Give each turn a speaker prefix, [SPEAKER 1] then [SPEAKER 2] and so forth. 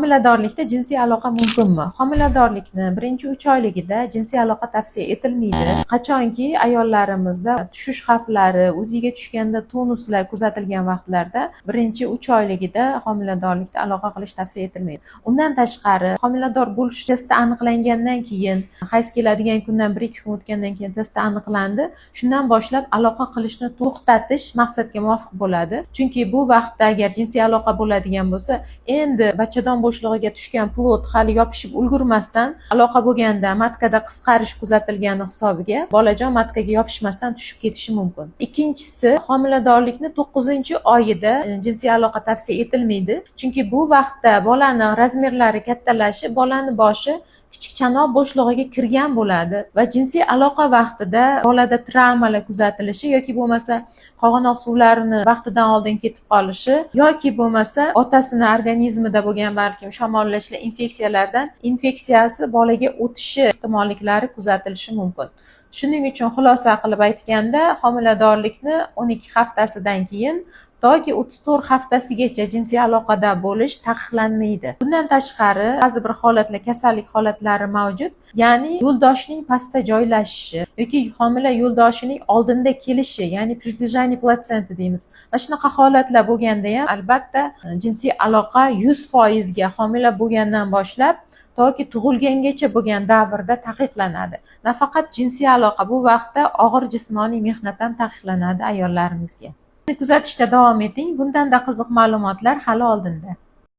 [SPEAKER 1] Homiladorlikda jinsiy aloqa mumkinmi? Homiladorlikni birinchi 3 oyligida jinsiy aloqa tavsiya etilmaydi. Qachonki ayollarimizda tushish xavflari, o'ziga tushganda tonuslar kuzatilgan vaqtlarda birinchi 3 oyligida homiladorlikda aloqa qilish tavsiya etilmaydi. Undan tashqari, homilador bo'lish testi aniqlangandan keyin, hayz keladigan kundan 1-2 kun o'tgandan keyin testi aniqlandi. Shundan boshlab aloqa qilishni to'xtatish maqsadga muvofiq bo'ladi. Chunki bu vaqtda agar jinsiy aloqa bo'ladigan bo'lsa, endi bachadon bo'shlig'iga tushgan plod hali yopishib ulgurmasdan, aloqa bo'lganda matkada qisqarish kuzatilgani hisobiga bolajon matkaga yopishmasdan tushib ketishi mumkin. Ikkinchisi, homiladorlikni 9-oyida jinsiy aloqa tavsiya etilmaydi. Chunki bu vaqtda bolani razmerlari kattalashib, bolani boshi kichik chanoq bo'shlig'iga kirgan bo'ladi va jinsiy aloqa vaqtida bolada travmalar kuzatilishi yoki bo'lmasa qog'onoq suvlarini vaqtidan oldin ketib qolishi yoki bo'lmasa otasini organizmida bo'lgan balkim shamollashli infeksiyalardan infeksiyasi bolaga o'tishi ehtimolliklari kuzatilishi mumkin. Shuning uchun xulosa qilib aytganda, homiladorlikni 12 haftasidan keyin toki 34 haftasigacha jinsiy aloqada bo'lish taqiqlanmaydi. Bundan tashqari, ba'zi bir holatlar, kasallik holatlari mavjud. Ya'ni yo'ldoshning pastda joylashishi yoki homila yo'ldoshining oldinda kelishi, ya'ni približение platsenta deymiz. Mana shunaqa holatlar bo'lganda ham albatta jinsiy aloqa 100% ga homila bo'lgandan boshlab toki tug'ilgangacha bo'lgan davrda taqiqlanadi. Nafaqat jinsiy aloqa, bu vaqtda og'ir jismoniy mehnat ham taqiqlanadi ayollarimizga. Kuzatishda davom eting. Bundan-da qiziq ma'lumotlar hali oldinda.